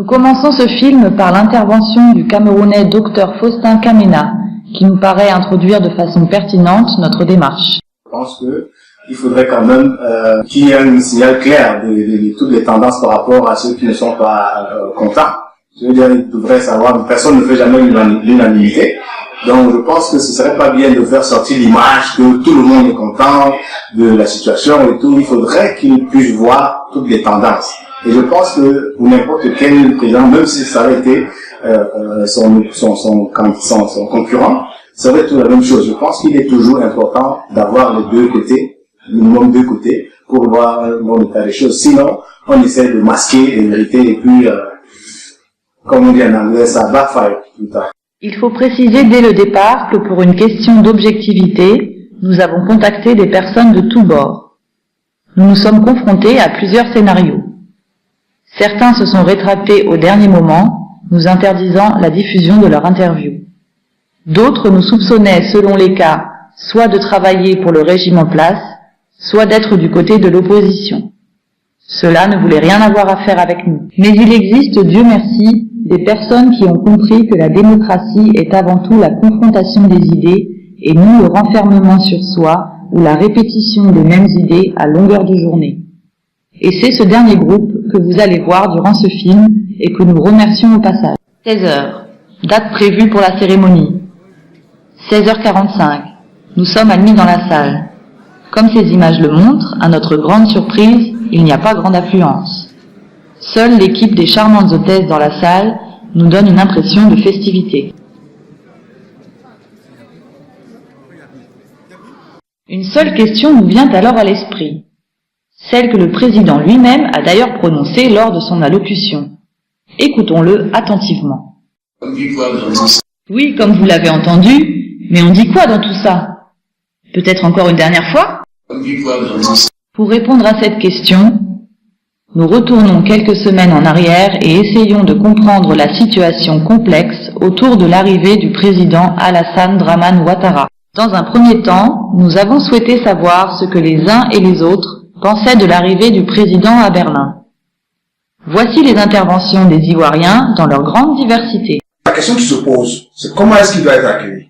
Nous commençons ce film par l'intervention du Camerounais Dr Faustin Kamena, qui nous paraît introduire de façon pertinente notre démarche. Je pense qu'il faudrait quand même qu'il y ait un signal clair de toutes les tendances par rapport à ceux qui ne sont pas contents. Je veux dire, ils devraient savoir, personne ne fait jamais l'unanimité. Donc je pense que ce serait pas bien de faire sortir l'image que tout le monde est content de la situation et tout. Il faudrait qu'ils puissent voir toutes les tendances. Et je pense que pour n'importe quel président, même si ça avait été son concurrent, ça va être la même chose. Je pense qu'il est toujours important d'avoir les deux côtés, minimum deux côtés, pour voir un bon état des choses. Sinon, on essaie de masquer les vérités et puis, comme on dit en anglais, ça backfire plus tard. Il faut préciser dès le départ que pour une question d'objectivité, nous avons contacté des personnes de tous bords. Nous nous sommes confrontés à plusieurs scénarios. Certains se sont rétractés au dernier moment, nous interdisant la diffusion de leur interview. D'autres nous soupçonnaient, selon les cas, soit de travailler pour le régime en place, soit d'être du côté de l'opposition. Cela ne voulait rien avoir à faire avec nous. Mais il existe, Dieu merci, des personnes qui ont compris que la démocratie est avant tout la confrontation des idées et non le renfermement sur soi ou la répétition des mêmes idées à longueur de journée. Et c'est ce dernier groupe que vous allez voir durant ce film et que nous remercions au passage. 16h, date prévue pour la cérémonie. 16h45, nous sommes admis dans la salle. Comme ces images le montrent, à notre grande surprise, il n'y a pas grande affluence. Seule l'équipe des charmantes hôtesses dans la salle nous donne une impression de festivité. Une seule question nous vient alors à l'esprit, celle que le président lui-même a d'ailleurs prononcée lors de son allocution. Écoutons-le attentivement. Oui, comme vous l'avez entendu, mais on dit quoi dans tout ça? Peut-être encore une dernière fois? Pour répondre à cette question, nous retournons quelques semaines en arrière et essayons de comprendre la situation complexe autour de l'arrivée du président Alassane Dramane Ouattara. Dans un premier temps, nous avons souhaité savoir ce que les uns et les autres pensaient de l'arrivée du président à Berlin. Voici les interventions des Ivoiriens dans leur grande diversité. La question qui se pose, c'est comment est-ce qu'il doit être accueilli?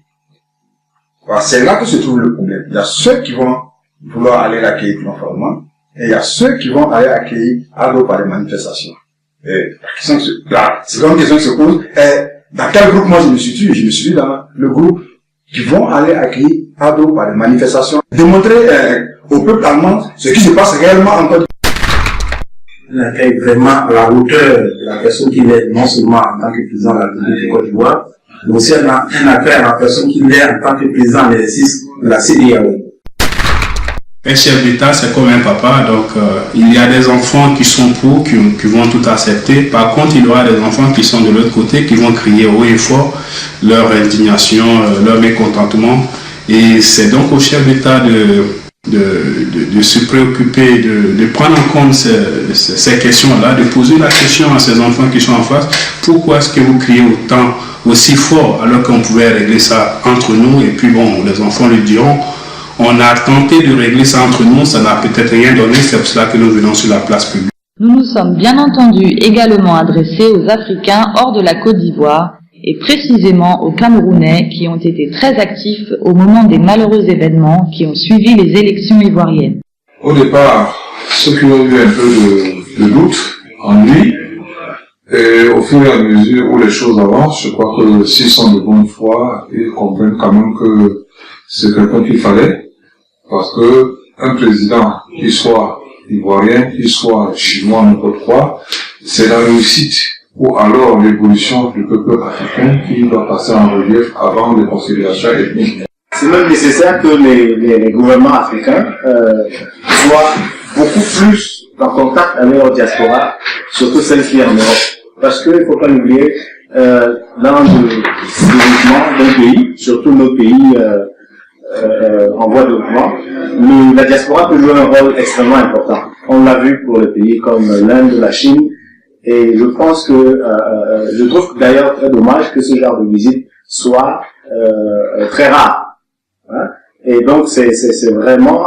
Voilà, c'est là que se trouve le problème. Il y a ceux qui vont vouloir aller l'accueillir triomphalement, et il y a ceux qui vont aller accueillir Ado par des manifestations. Et la seconde question qui se pose est, dans quel groupe moi je me situe? Je me situe dans le groupe qui vont aller accueillir Ado par des manifestations. Démontrer au peuple allemand ce qui se passe réellement en Côte d'Ivoire. On accueille vraiment à la hauteur de la personne qui est non seulement en tant que président de la République de Côte d'Ivoire, mais aussi un accueil à la personne qui est en tant que président de l'exercice de la CEDEAO. Un chef d'État, c'est comme un papa, donc il y a des enfants qui sont pour, qui vont tout accepter. Par contre, il y aura des enfants qui sont de l'autre côté, qui vont crier haut et fort leur indignation, leur mécontentement. Et c'est donc au chef d'État de se préoccuper, de prendre en compte ces questions-là, de poser la question à ces enfants qui sont en face. Pourquoi est-ce que vous criez autant, aussi fort, alors qu'on pouvait régler ça entre nous? Et puis bon, les enfants lui diront, on a tenté de régler ça entre nous, ça n'a peut-être rien donné, c'est pour cela que nous venons sur la place publique. Nous nous sommes bien entendu également adressés aux Africains hors de la Côte d'Ivoire et précisément aux Camerounais qui ont été très actifs au moment des malheureux événements qui ont suivi les élections ivoiriennes. Au départ, ceux qui ont eu un peu de doute en lui, et au fur et à mesure où les choses avancent, je crois que s'ils sont de bonne foi, ils comprennent quand même que c'est quelqu'un qu'il fallait, parce que un président, qu'il soit ivoirien, qu'il soit chinois, n'importe quoi, c'est la réussite ou alors l'évolution du peuple africain qui doit passer en relief avant les considérations ethniques. C'est même nécessaire que les gouvernements africains soient beaucoup plus en contact avec leur diaspora, surtout celle qui est en Europe. Parce qu'il ne faut pas l'oublier, dans le développement d'un pays, surtout nos pays en voie de développement, la diaspora peut jouer un rôle extrêmement important. On l'a vu pour les pays comme l'Inde, la Chine, et je pense que, je trouve d'ailleurs très dommage que ce genre de visite soit très rare. Hein? Et donc c'est vraiment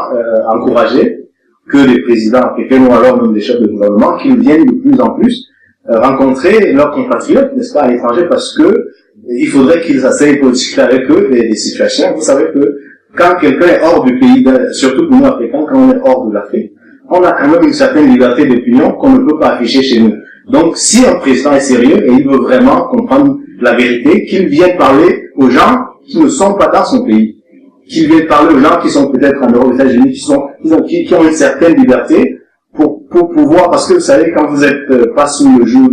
encouragé que les présidents africains ou alors même des chefs de gouvernement qu'ils viennent de plus en plus rencontrer leurs compatriotes, n'est-ce pas, à l'étranger, parce que il faudrait qu'ils essayent pour discuter avec eux des situations. Vous savez que quand quelqu'un est hors du pays, surtout pour nous Africains, quand on est hors de l'Afrique, on a quand même une certaine liberté d'opinion qu'on ne peut pas afficher chez nous. Donc, si un président est sérieux et il veut vraiment comprendre la vérité, qu'il vienne parler aux gens qui ne sont pas dans son pays, qu'il vienne parler aux gens qui sont peut-être en Europe, aux États-Unis, qui ont une certaine liberté pour pouvoir, parce que vous savez, quand vous êtes pas sous le joug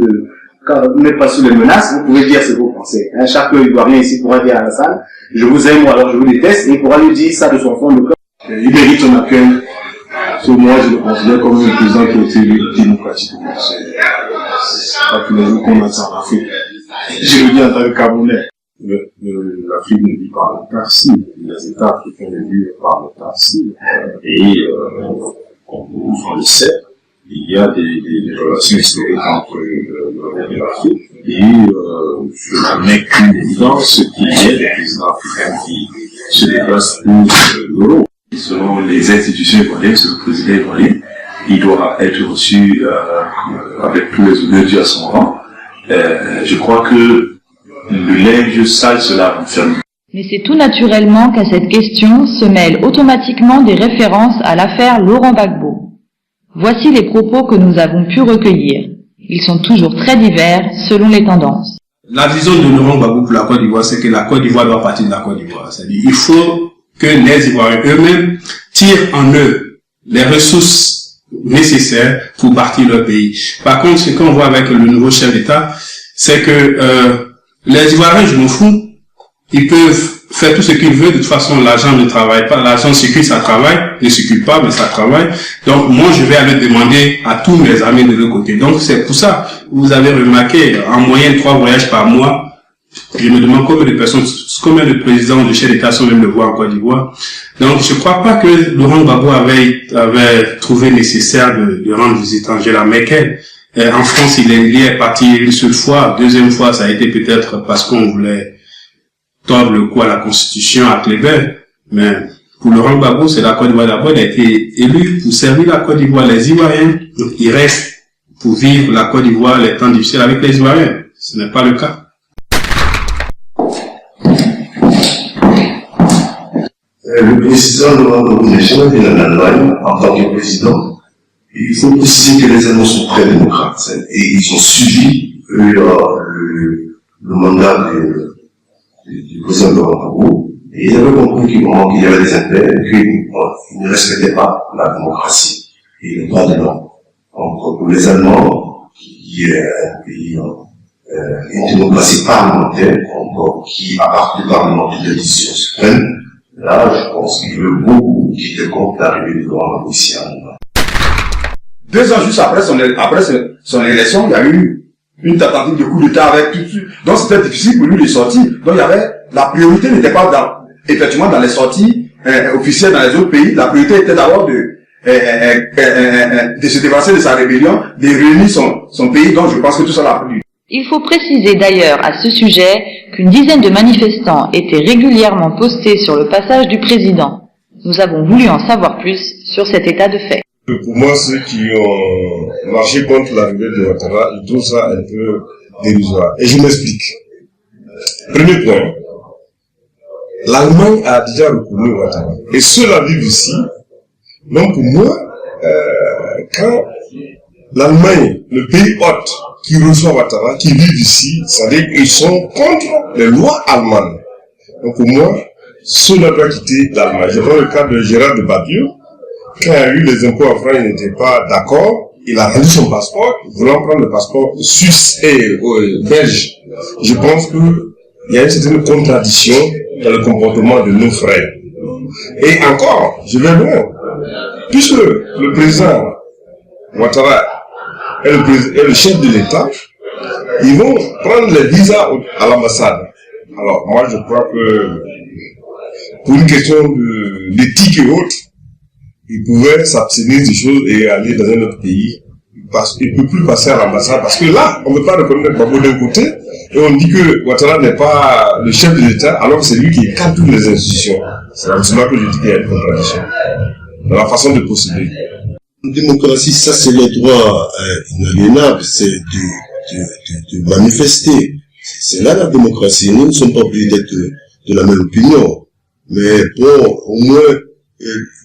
quand vous n'êtes pas sous les menaces, vous pouvez dire ce que vous pensez. Chaque Ivoirien ici pourra dire à la salle, je vous aime ou alors je vous déteste, et il pourra lui dire ça de son fond de cœur. Il mérite son accueil. Moi, je le considère comme un président qui a été élu démocratiquement. C'est pas tous les jours qu'on a ça en Afrique. Je le dis en tant que Camerounais. L'Afrique ne vit pas l'autarcie. Les États africains ne vivent pas l'autarcie. Et, on le sait, il y a des relations historiques entre l'Europe et l'Afrique. Et cela n'est qu'une évidence qu'il y ait des présidents africains qui se déplacent pour l'euro. Selon les institutions ivoiriennes, c'est le président ivoirien, il doit être reçu avec tous les honneurs dus à son rang. Je crois que le linge sale cela renferme. Mais c'est tout naturellement qu'à cette question se mêlent automatiquement des références à l'affaire Laurent Gbagbo. Voici les propos que nous avons pu recueillir. Ils sont toujours très divers selon les tendances. La vision de Laurent Gbagbo pour la Côte d'Ivoire, c'est que la Côte d'Ivoire doit partir de la Côte d'Ivoire. C'est-à-dire il faut que les Ivoiriens eux-mêmes tirent en eux les ressources nécessaires pour partir leur pays. Par contre, ce qu'on voit avec le nouveau chef d'État, c'est que les Ivoiriens, je m'en fous, ils peuvent faire tout ce qu'ils veulent. De toute façon, l'argent ne travaille pas. L'argent circule, ça travaille. Ne circule pas, mais ça travaille. Donc, moi, je vais aller demander à tous mes amis de l'autre côté. Donc, c'est pour ça, vous avez remarqué, en moyenne 3 voyages par mois. Je me demande combien de personnes, combien de présidents de chefs d'État sont même le voir en Côte d'Ivoire. Donc, je crois pas que Laurent Gbagbo avait trouvé nécessaire de rendre visite Angela Merkel. En France, il est parti une seule fois. Deuxième fois, ça a été peut-être parce qu'on voulait tordre le cou à la Constitution à Kléber. Mais pour Laurent Gbagbo, c'est la Côte d'Ivoire d'abord. Il a été élu pour servir la Côte d'Ivoire, les Ivoiriens. Donc, il reste pour vivre la Côte d'Ivoire les temps difficiles avec les Ivoiriens. Ce n'est pas le cas. Le président Laurent Gbagbo n'est jamais venu en Allemagne en tant que président. Il faut préciser que les Allemands sont très démocrates et ils ont suivi le mandat du président Laurent Gbagbo et ils avaient compris qu'il y avait des intérêts et qu'ils ne respectaient pas la démocratie et le droit de l'homme. Donc pour les Allemands, qui est un pays une démocratie parlementaire, qui à partir du Parlement de décision suprême, là, je pense qu'il y a eu beaucoup qui étaient contre l'arrivée du Laurent Gbagbo ici en Allemagne. 2 ans juste après son élection, il y a eu une tentative de coup d'État avec tout de suite. Donc c'était difficile pour lui de sortir. Donc il y avait, la priorité n'était pas effectivement dans les sorties officielles dans les autres pays. La priorité était d'abord de se débarrasser de sa rébellion, de réunir son pays. Donc je pense que tout ça l'a pris. Il faut préciser d'ailleurs à ce sujet qu'une dizaine de manifestants étaient régulièrement postés sur le passage du président. Nous avons voulu en savoir plus sur cet état de fait. Pour moi, ceux qui ont marché contre l'arrivée de Ouattara, ils trouvent ça un peu dérisoire. Et je m'explique. Premier point. L'Allemagne a déjà reconnu Ouattara. Et ceux-là vivent ici. Donc pour moi, quand l'Allemagne, le pays hôte, qui reçoit Ouattara, qui vivent ici, ça veut dire qu'ils sont contre les lois allemandes. Donc pour moi, ceux-là doivent quitter l'Allemagne. Je prends le cas de Gérard Depardieu. Quand il y a eu les impôts en France, il n'était pas d'accord. Il a rendu son passeport, voulant prendre le passeport suisse et belge. Je pense qu'il y a une certaine contradiction dans le comportement de nos frères. Et encore, je vais loin. Puisque le président Ouattara est le chef de l'État, ils vont prendre les visas à l'ambassade. Alors, moi, je crois que pour une question d'éthique et autres, il pouvait s'abstenir des choses et aller dans un autre pays. Parce qu'il ne peut plus passer à l'ambassade. Parce que là, on ne peut pas reconnaître Gbagbo d'un côté, et on dit que Ouattara n'est pas le chef de l'État, alors que c'est lui qui cadre toutes les institutions. C'est là que je dis qu'il y a une contradiction dans la façon de procéder. La démocratie, ça c'est le droit inaliénable, c'est de manifester. C'est là la démocratie. Nous ne sommes pas obligés d'être de la même opinion. Mais bon, au moins,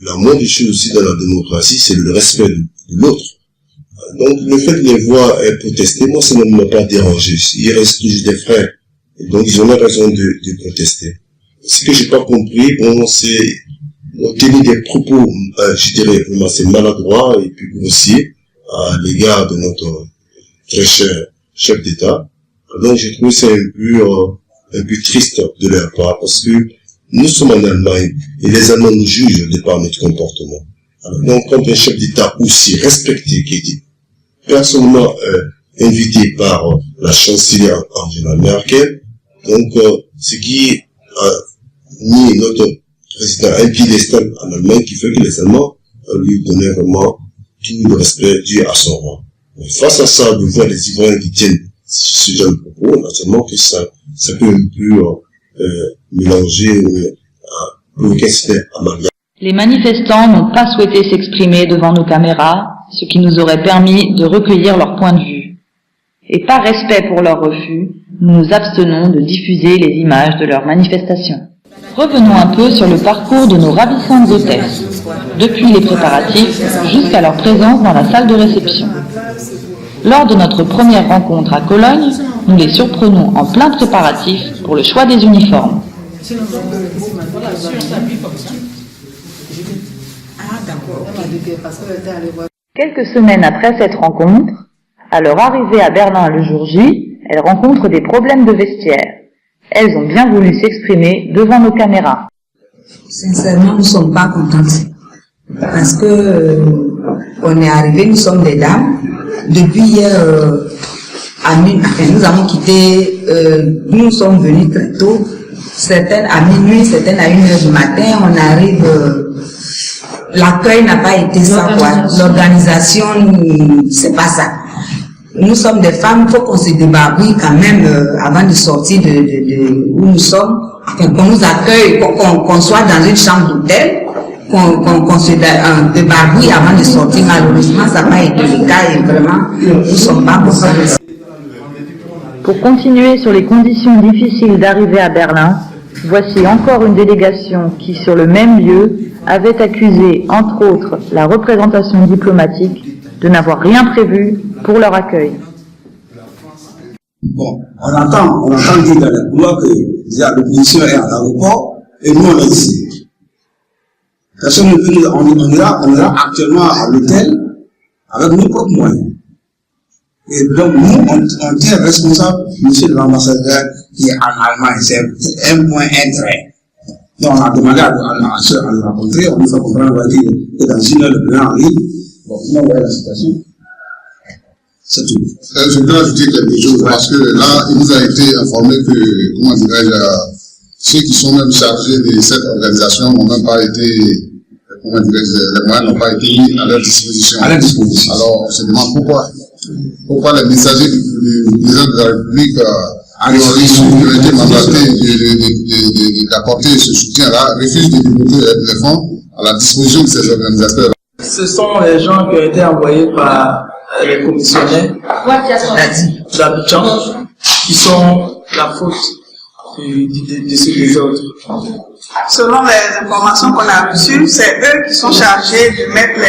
la moindre chose aussi dans la démocratie, c'est le respect de l'autre. Donc, le fait de les voir protester, moi, ça ne m'a pas dérangé. Il reste toujours des frères. Et donc, ils ont la raison de protester. Ce que j'ai pas compris, bon, c'est tenir des propos, je dirais, vraiment, c'est maladroit et puis grossier à l'égard de notre très cher chef d'État. Donc, je trouve c'est un peu triste de leur part parce que nous sommes en Allemagne et les Allemands nous jugent de par notre comportement. Alors, donc, quand un chef d'État aussi respecté, qui est personnellement invité par la chancelière Angela Merkel, donc ce qui a mis notre président un piédestal en Allemagne qui fait que les Allemands lui donnaient vraiment tout le respect dû à son rang. Mais face à ça, de voir les Ivoiriens qui tiennent ce genre de propos, naturellement que ça peut un peu mélanger provoquer cet amalgame. Les manifestants n'ont pas souhaité s'exprimer devant nos caméras, ce qui nous aurait permis de recueillir leur point de vue. Et par respect pour leur refus, nous nous abstenons de diffuser les images de leur manifestation. Revenons un peu sur le parcours de nos ravissantes hôtesses, depuis les préparatifs jusqu'à leur présence dans la salle de réception. Lors de notre première rencontre à Cologne, nous les surprenons en plein préparatif pour le choix des uniformes. Quelques semaines après cette rencontre, à leur arrivée à Berlin le jour J, elles rencontrent des problèmes de vestiaire. Elles ont bien voulu s'exprimer devant nos caméras. Sincèrement, nous ne sommes pas contentes. Parce que on est arrivés, nous sommes des dames. Depuis hier, nous avons quitté, nous sommes venus très tôt. Certaines à minuit, certaines à 1h du matin. On arrive, l'accueil n'a pas été ça, quoi. L'organisation, c'est pas ça. Nous sommes des femmes, il faut qu'on se débarbouille quand même avant de sortir de où nous sommes, qu'on nous accueille, qu'on soit dans une chambre d'hôtel, qu'on se débarbouille avant de sortir. Malheureusement, ça n'a pas été le cas et vraiment, nous ne sommes pas contents. Pour continuer sur les conditions difficiles d'arriver à Berlin, voici encore une délégation qui, sur le même lieu, avait accusé, entre autres, la représentation diplomatique de n'avoir rien prévu pour leur accueil. Bon, on entend dire dans les couloirs que l'opposition est à l'aéroport et nous on est ici. Personne ne peut dire, on est là actuellement à l'hôtel avec nos propres moyens. Et donc nous, on tient responsable, monsieur l'ambassadeur qui est en Allemagne, c'est un point, un trait. Donc on a demandé à le rencontrer, on nous a compris, on va dire que dans une heure, le président arrive. Bon, comment vous voyez la situation? C'est tout. Je voudrais ajouter quelque chose, parce que là, il nous a été informé que, comment dirais-je, ceux qui sont même chargés de cette organisation n'ont même pas été, comment dirais-je, les moyens n'ont pas été mis à leur disposition. À leur disposition. Alors, on se demande pourquoi. Pourquoi les messagers du président de la République qui ont été mandatés d'apporter ce soutien-là refusent de débloquer les fonds à la disposition de ces organisateurs. Ce sont les gens qui ont été envoyés par les commissionnaires d'Abidjan qui sont la faute de ce désordre. Selon les informations qu'on a reçues, c'est eux qui sont chargés de mettre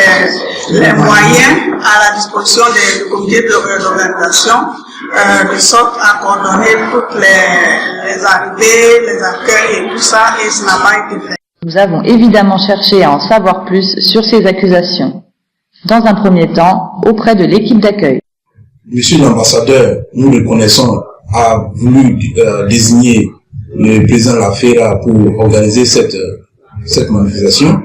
les moyens à la disposition du comité d'organisation, de sorte à coordonner toutes les arrivées, les accueils et tout ça, et ça n'a pas été fait. Nous avons évidemment cherché à en savoir plus sur ces accusations. Dans un premier temps, auprès de l'équipe d'accueil. Monsieur l'ambassadeur, nous le connaissons, a voulu désigner le président Lafera pour organiser cette manifestation.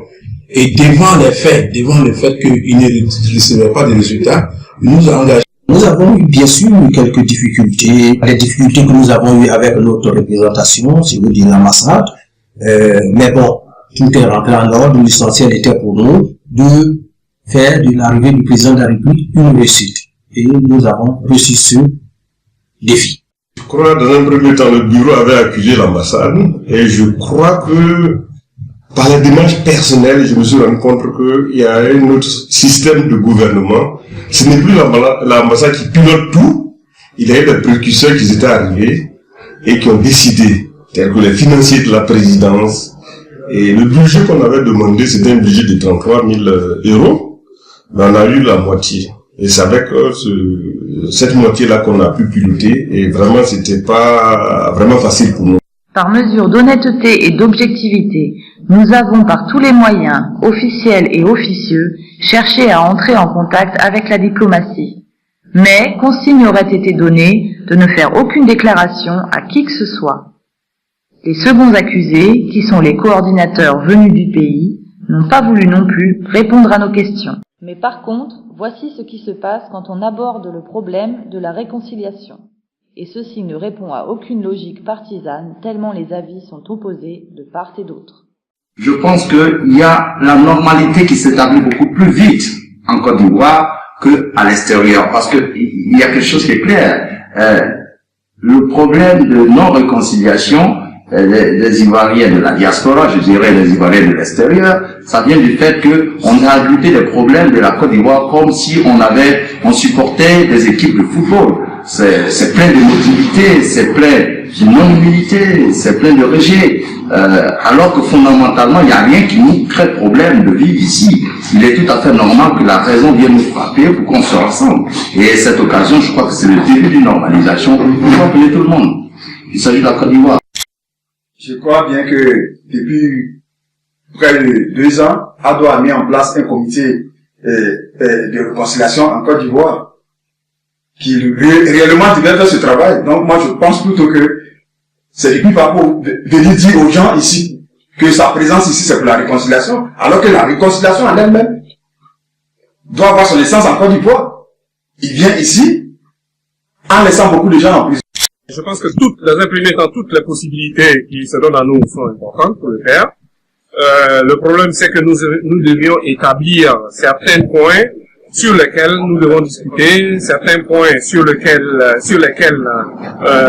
Et devant le fait qu'il ne recevait pas de résultats, nous a engagé. Nous avons eu bien sûr quelques difficultés, les difficultés que nous avons eues avec notre représentation, si vous dites l'ambassade. Mais bon, tout est rentré en ordre. L'essentiel était pour nous de faire de l'arrivée du président de la République une réussite. Et nous avons réussi ce défi. Je crois dans un premier temps, le bureau avait accusé l'ambassade et je crois que par la démarche personnelle, je me suis rendu compte qu'il y a un autre système de gouvernement. Ce n'est plus l'ambassade qui pilote tout, il y a eu des précurseurs qui étaient arrivés et qui ont décidé, tels que les financiers de la présidence. Et le budget qu'on avait demandé, c'était un budget de 33 000 euros. Mais on a eu la moitié. Et c'est avec cette moitié-là qu'on a pu piloter. Et vraiment, c'était pas vraiment facile pour nous. Par mesure d'honnêteté et d'objectivité, nous avons par tous les moyens, officiels et officieux, cherché à entrer en contact avec la diplomatie. Mais consigne aurait été donnée de ne faire aucune déclaration à qui que ce soit. Les seconds accusés, qui sont les coordinateurs venus du pays, n'ont pas voulu non plus répondre à nos questions. Mais par contre, voici ce qui se passe quand on aborde le problème de la réconciliation. Et ceci ne répond à aucune logique partisane, tellement les avis sont opposés de part et d'autre. Je pense qu'il y a la normalité qui s'établit beaucoup plus vite en Côte d'Ivoire qu'à l'extérieur, parce qu'il y a quelque chose qui est clair. Le problème de non-réconciliation des Ivoiriens de la diaspora, je dirais les Ivoiriens de l'extérieur, ça vient du fait qu'on a ajouté les problèmes de la Côte d'Ivoire comme si on supportait des équipes de football. C'est plein d'émotivité, c'est plein de non-humilité, c'est plein de rejet. Alors que fondamentalement, il n'y a rien qui nous crée problème de vivre ici. Il est tout à fait normal que la raison vienne nous frapper pour qu'on soit ensemble. Et cette occasion, je crois que c'est le début d'une normalisation pour appeler tout le monde. Il s'agit de la Côte d'Ivoire. Je crois bien que depuis près de 2 ans, ADO a mis en place un comité de réconciliation en Côte d'Ivoire qui réellement devait faire ce travail. Donc moi je pense plutôt que c'est depuis pas pour venir dire aux gens ici que sa présence ici c'est pour la réconciliation, alors que la réconciliation en elle-même doit avoir son essence en Côte d'Ivoire. Il vient ici en laissant beaucoup de gens en prison. Je pense que dans un premier temps, toutes les possibilités qui se donnent à nous sont importantes pour le faire. Le problème, c'est que nous devions établir certains points sur lesquels nous devons discuter, certains points sur lesquels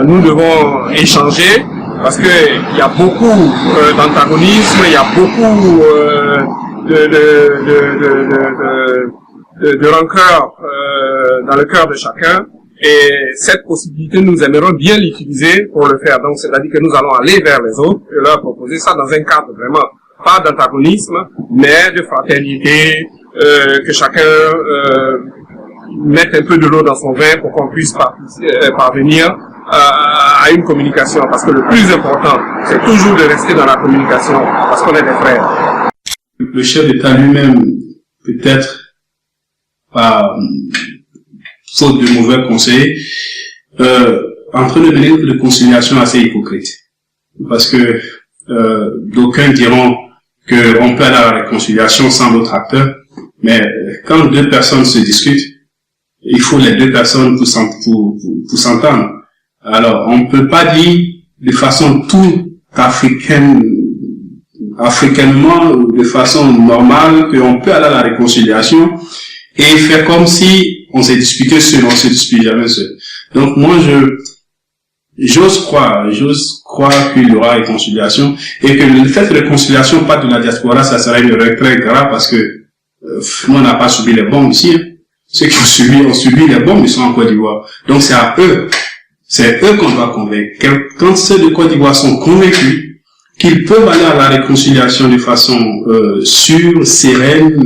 nous devons échanger, parce que il y a beaucoup d'antagonisme, il y a beaucoup de rancœur dans le cœur de chacun. Et cette possibilité, nous aimerions bien l'utiliser pour le faire. Donc, c'est-à-dire que nous allons aller vers les autres et leur proposer ça dans un cadre vraiment pas d'antagonisme, mais de fraternité, que chacun mette un peu de l'eau dans son vin pour qu'on puisse parvenir à une communication. Parce que le plus important, c'est toujours de rester dans la communication, parce qu'on est des frères. Le chef d'État lui-même, peut-être, par faute de mauvais conseils, en train de mener une conciliation assez hypocrite. Parce que d'aucuns diront qu'on peut aller à la réconciliation sans l'autre acteur, mais quand 2 personnes se discutent, il faut les 2 personnes pour s'entendre. Alors, on ne peut pas dire de façon tout africainement, de façon normale, qu'on peut aller à la réconciliation et faire comme si on s'est disputé seul, on se dispute jamais seul. Donc moi, j'ose croire qu'il y aura réconciliation et que le fait de réconciliation, pas de la diaspora, ça serait une erreur très grave parce que nous, on n'a pas subi les bombes ici. Hein. Ceux qui ont subi les bombes, ils sont en Côte d'Ivoire. Donc c'est à eux. C'est eux qu'on doit convaincre. Quand ceux de Côte d'Ivoire sont convaincus qu'ils peuvent aller à la réconciliation de façon sûre, sereine,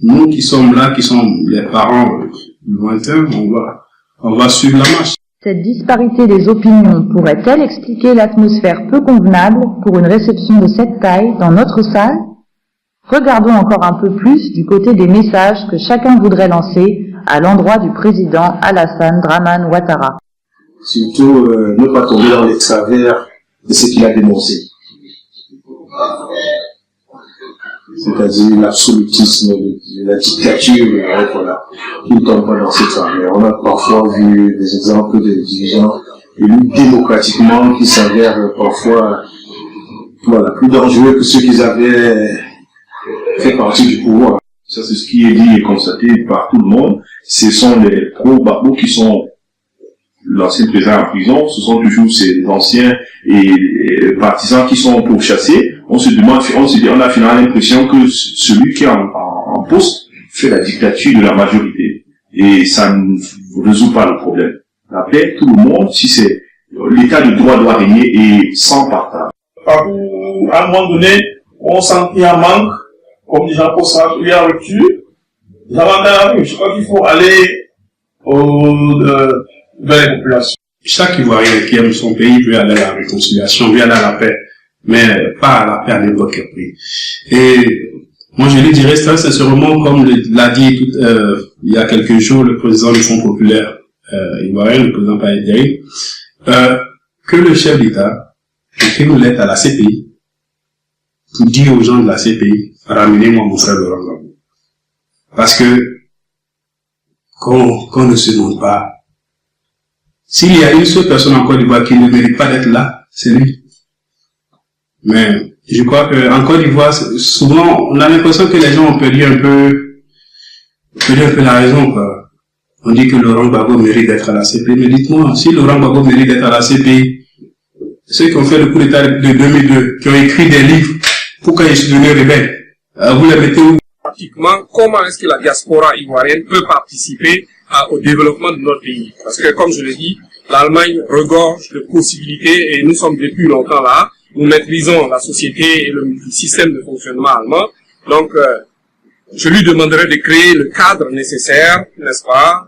nous qui sommes là, qui sommes les parents lointains, on va suivre la marche. Cette disparité des opinions pourrait-elle expliquer l'atmosphère peu convenable pour une réception de cette taille dans notre salle? Regardons encore un peu plus du côté des messages que chacun voudrait lancer à l'endroit du président Alassane Dramane Ouattara. Surtout ne pas tomber dans les travers de ce qu'il a dénoncé. C'est-à-dire l'absolutisme, la dictature, voilà, qui ne tombe pas dans ces travers. On a parfois vu des exemples de dirigeants élus démocratiquement qui s'avèrent parfois plus dangereux que ceux qui avaient fait partie du pouvoir. Ça, c'est ce qui est dit et constaté par tout le monde. Ce sont les pro-Gbagbo qui sont l'ancien président en prison, ce sont toujours ces anciens et partisans qui sont pourchassés. On a finalement l'impression que celui qui est en poste fait la dictature de la majorité. Et ça ne résout pas le problème. la paix, tout le monde, si c'est l'état de droit doit régner et sans partage. À un moment donné, on sent qu'il y a un manque, comme dit Jean-Paul Sartre, il y a rupture. Je crois qu'il faut aller vers les populations. Chaque Ivoirien qui aime son pays veut aller à la réconciliation, veut aller à la paix, mais pas à la paix à n'importe quel prix. Et moi je lui dirais ça, c'est sûrement comme l'a dit il y a quelques jours le président du Front populaire ivoirien, le président Païderi, que le chef d'État écrive une lettre à la CPI pour dire aux gens de la CPI, ramenez-moi mon frère Laurent Gbagbo. Parce que qu'on ne se demande pas, s'il y a une seule personne en Côte d'Ivoire qui ne mérite pas d'être là, c'est lui. Mais je crois qu'en Côte d'Ivoire, souvent, on a l'impression que les gens ont perdu un peu la raison, quoi. On dit que Laurent Gbagbo mérite d'être à la CPI. Mais dites-moi, si Laurent Gbagbo mérite d'être à la CPI, ceux qui ont fait le coup d'État de 2002, qui ont écrit des livres, pourquoi ils sont devenus rebelles, vous les mettez où? Pratiquement, comment est-ce que la diaspora ivoirienne peut participer au développement de notre pays? Parce que, comme je l'ai dit, l'Allemagne regorge de possibilités et nous sommes depuis longtemps là. Nous maîtrisons la société et le système de fonctionnement allemand. Donc, je lui demanderai de créer le cadre nécessaire, n'est-ce pas,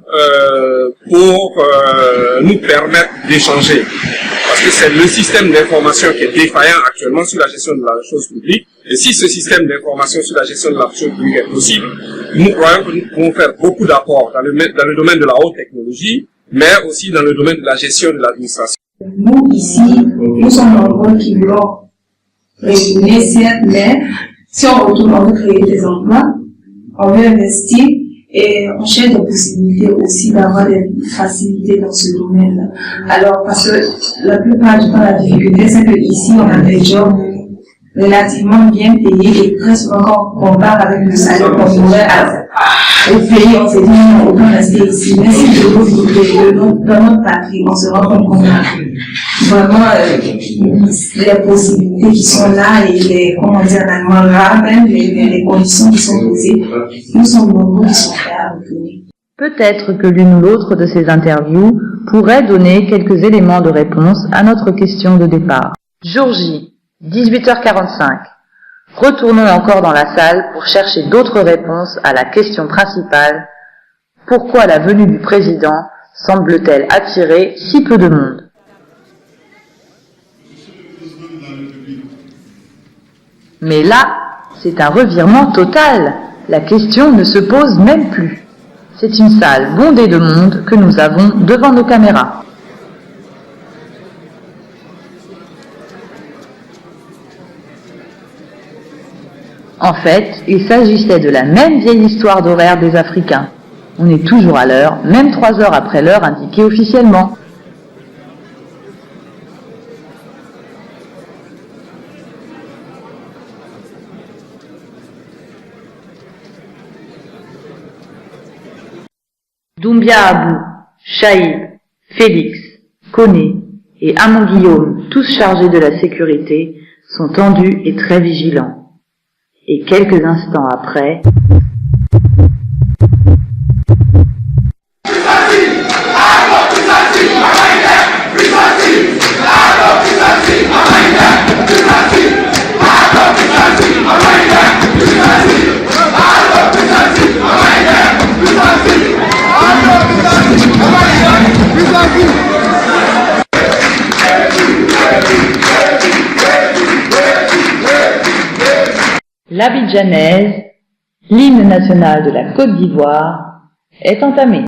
pour nous permettre d'échanger. Parce que c'est le système d'information qui est défaillant actuellement sur la gestion de la chose publique. Et si ce système d'information sur la gestion de la chose publique est possible, nous croyons que nous pouvons faire beaucoup d'apports dans le domaine de la haute technologie, mais aussi dans le domaine de la gestion de l'administration. Nous, ici, nous sommes nombreux qui voulons retourner, certes, mais si on retourne, on veut créer des emplois, on veut investir et on cherche des possibilités aussi d'avoir des facilités dans ce domaine-là. Alors, parce que la plupart du temps, la difficulté, c'est que ici, on a des jobs relativement bien payés et très souvent, quand on compare avec le salaire qu'on aurait au pays, on se dit non, autant rester ici. Mais si de l'autre côté, dans notre patrie, on se rend compte qu'on a vraiment les possibilités qui sont là et les, comment dire, en allemand rares, même les conditions qui sont posées, nous sommes nombreux qui sont prêts à retourner. Peut-être que l'une ou l'autre de ces interviews pourrait donner quelques éléments de réponse à notre question de départ. Jour J, 18h45. Retournons encore dans la salle pour chercher d'autres réponses à la question principale. Pourquoi la venue du président semble-t-elle attirer si peu de monde? Mais là, c'est un revirement total. La question ne se pose même plus. C'est une salle bondée de monde que nous avons devant nos caméras. En fait, il s'agissait de la même vieille histoire d'horaire des Africains. On est toujours à l'heure, même 3 heures après l'heure indiquée officiellement. Doumbia Abou, Chaïb, Félix, Koné et Amon Guillaume, tous chargés de la sécurité, sont tendus et très vigilants. Et quelques instants après... L'Abidjanaise, l'hymne national de la Côte d'Ivoire, est entamé.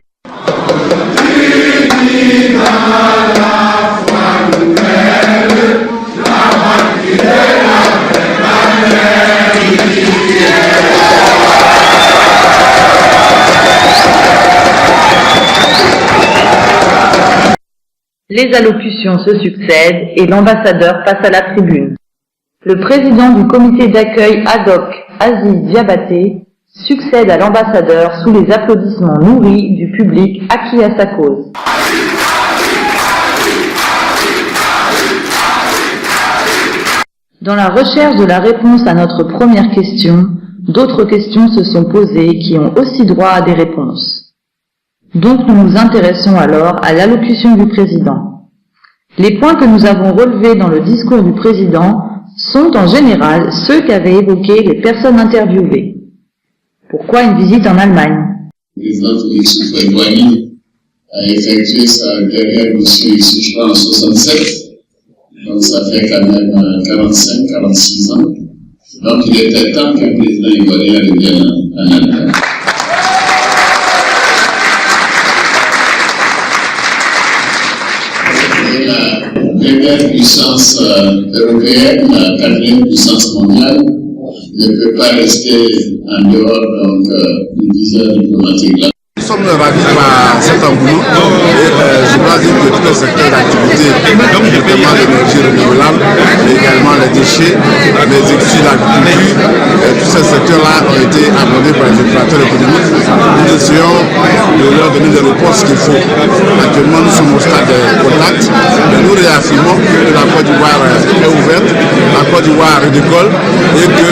Les allocutions se succèdent et l'ambassadeur passe à la tribune. Le président du comité d'accueil ad hoc, Aziz Diabaté, succède à l'ambassadeur sous les applaudissements nourris du public acquis à sa cause. Dans la recherche de la réponse à notre première question, d'autres questions se sont posées qui ont aussi droit à des réponses. Donc nous nous intéressons alors à l'allocution du président. Les points que nous avons relevés dans le discours du président sont en général ceux qu'avaient évoqués les personnes interviewées. Pourquoi une visite en Allemagne? Le président Youssouf Douani a effectué sa dernière mission ici, je crois, en 67. Donc ça fait quand même 45-46 ans. Donc il était temps qu'un président ivoirien revienne en Allemagne. Et la première puissance européenne, la quatrième puissance mondiale, ne peut pas rester en dehors donc du visage diplomatique là. Nous sommes ravis par cet engouement et je dois dire que tous les secteurs d'activité, notamment l'énergie renouvelable, mais également les déchets, les industries de l'agriculture, tous ces secteurs-là ont été abordés par les opérateurs économiques. Nous essayons de leur donner les réponses qu'il faut. Actuellement, nous sommes au stade de contact, mais nous réaffirmons que la Côte d'Ivoire est ouverte, la Côte d'Ivoire redécolle et que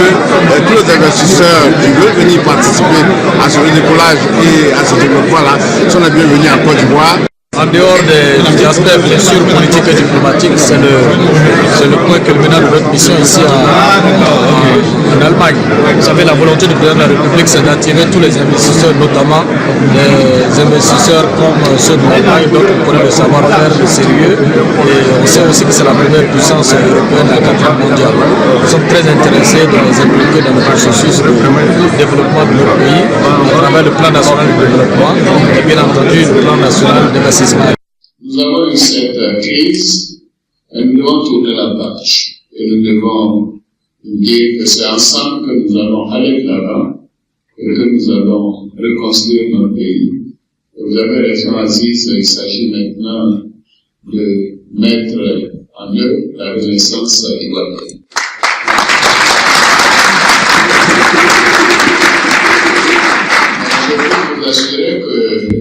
tous les investisseurs qui veulent venir participer à ce redécollage et à ce développement-là sont les bienvenus en Côte d'Ivoire. En dehors des aspects bien sûr politiques et diplomatiques, c'est le point culminant de notre mission ici en Allemagne. Vous savez, la volonté du président de la République, c'est d'attirer tous les investisseurs, notamment les investisseurs comme ceux de l'Allemagne, d'autres qui connaissent le savoir-faire, le sérieux. Et on sait aussi que c'est la première puissance européenne, la quatrième mondiale. Nous sommes très intéressés de les impliquer dans le processus de développement de notre pays, à travers le plan national de développement et bien entendu le plan national d'investissement. Nous avons eu cette crise et nous devons tourner la page. Et nous devons dire que c'est ensemble que nous allons aller de l'avant et que nous allons reconstruire notre pays. Et vous avez raison, Aziz, il s'agit maintenant de mettre en œuvre la renaissance ivoirienne. Je peux vous assurer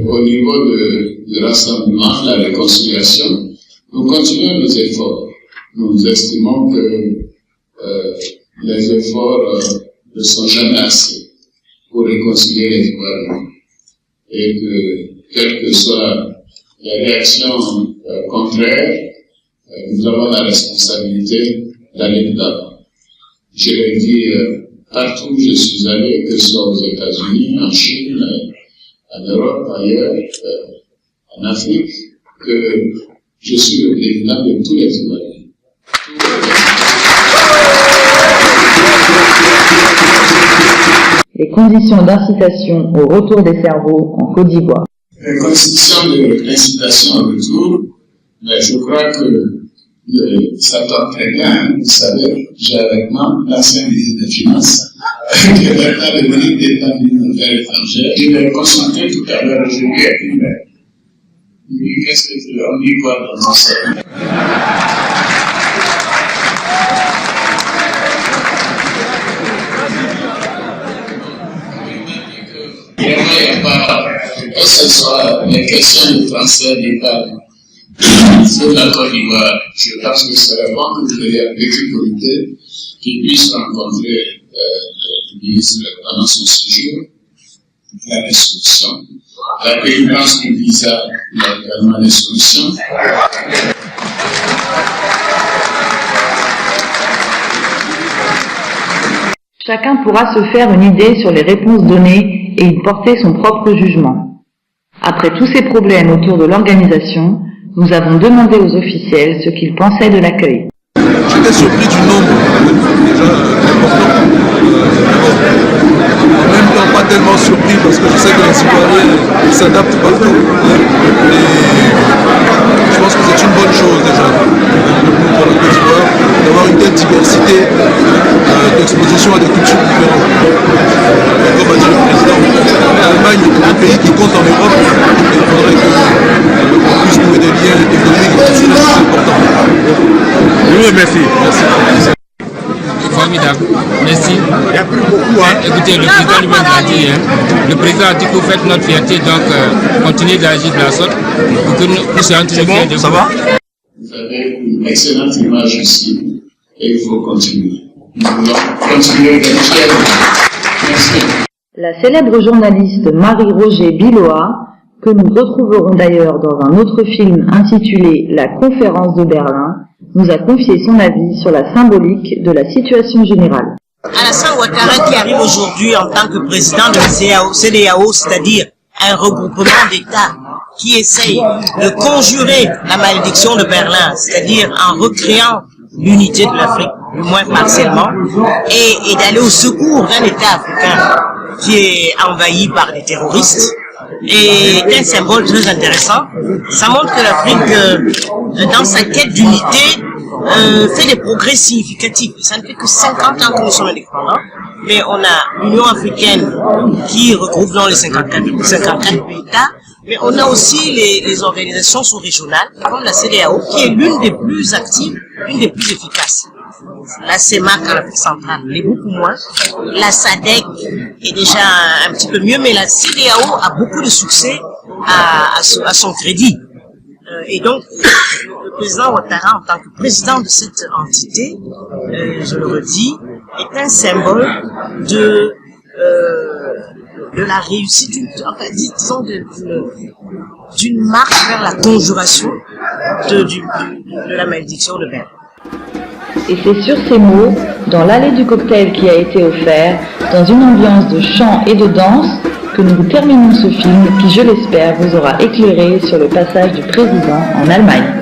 qu'au niveau de rassemblement, la réconciliation, nous continuons nos efforts. Nous estimons que les efforts ne sont jamais assez pour réconcilier les Ivoiriens et que, quelles que soient les réactions contraires, nous avons la responsabilité d'aller de l'avant. Je l'ai dit partout où je suis allé, que ce soit aux États-Unis, en Chine, en Europe, ailleurs, en Afrique, que je suis le président de tous les Ivoiriens. Les conditions d'incitation au retour des cerveaux en Côte d'Ivoire. Les conditions d'incitation au retour, mais je crois que ça tombe très bien. Vous savez, j'ai avec moi l'ancien ministre des Finances, qui est maintenant le ministre d'État des Affaires étrangères. Je l'ai consulté tout à l'heure, je lui ai dit, mais qu'est-ce que tu as dit quoi dans mon cerveau? Vraiment, il n'y a pas, que ce soit les questions de transfert d'épargne sur la Côte d'Ivoire. Je pense que c'est bon que vous ayez avec une comité qui puisse rencontrer le ministre pendant son séjour, faire des solutions. La présidence du visa, il y a également des solutions. Chacun pourra se faire une idée sur les réponses données et y porter son propre jugement. Après tous ces problèmes autour de l'organisation, nous avons demandé aux officiels ce qu'ils pensaient de l'accueil. J'étais surpris du nombre, déjà important. En même temps, pas tellement surpris parce que je sais que les Ivoiriens s'adaptent partout. Et je pense que c'est une bonne chose déjà pour la Côte d'Ivoire d'avoir une telle diversité d'exposition à des cultures différentes. Comme a dit le président, l'Allemagne est un pays qui compte en Europe et il faudrait qu'on puisse trouver des liens économiques et culturels importants. Oui, merci. Merci. Formidable. Merci. Il n'y a plus beaucoup. Écoutez, le président lui-même l'a dit. Le président a dit que vous faites notre fierté, donc continuez d'agir de la sorte pour que nous soyons toujours fiers de vous. Ça va? Vous avez une excellente image ici et il faut continuer. Nous voulons continuer d'être fiers. Merci. La célèbre journaliste Marie-Roger Biloa que nous retrouverons d'ailleurs dans un autre film intitulé La Conférence de Berlin, nous a confié son avis sur la symbolique de la situation générale. Alassane Ouattara qui arrive aujourd'hui en tant que président de la CEDEAO, c'est-à-dire un regroupement d'États qui essaye de conjurer la malédiction de Berlin, c'est-à-dire en recréant l'unité de l'Afrique, du moins partiellement, et d'aller au secours d'un État africain qui est envahi par des terroristes, est un symbole très intéressant. Ça montre que l'Afrique, dans sa quête d'unité, fait des progrès significatifs. Ça ne fait que 50 ans que nous sommes indépendants, mais on a l'Union africaine qui regroupe dans les 54 États, mais on a aussi les organisations sous-régionales, comme la CEDEAO, qui est l'une des plus actives, l'une des plus efficaces. La CEMAC en Afrique centrale l'est beaucoup moins. La SADC est déjà un petit peu mieux, mais la CEDEAO a beaucoup de succès à son crédit. Et donc, le président Ouattara, en tant que président de cette entité, je le redis, est un symbole de la réussite, disons d'une marche vers la conjuration de la malédiction de Berlin. Et c'est sur ces mots, dans l'allée du cocktail qui a été offert, dans une ambiance de chant et de danse, que nous terminons ce film qui, je l'espère, vous aura éclairé sur le passage du président en Allemagne.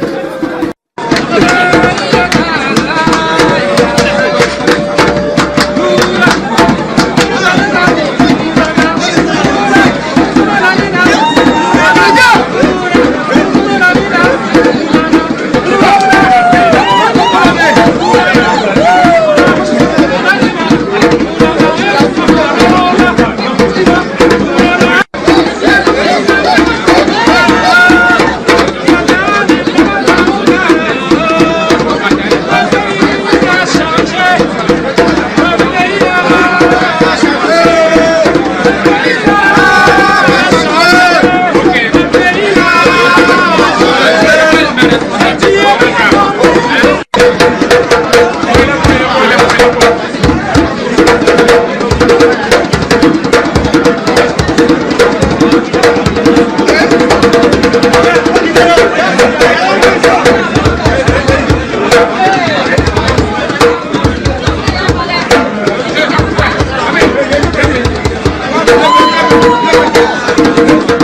Thank you.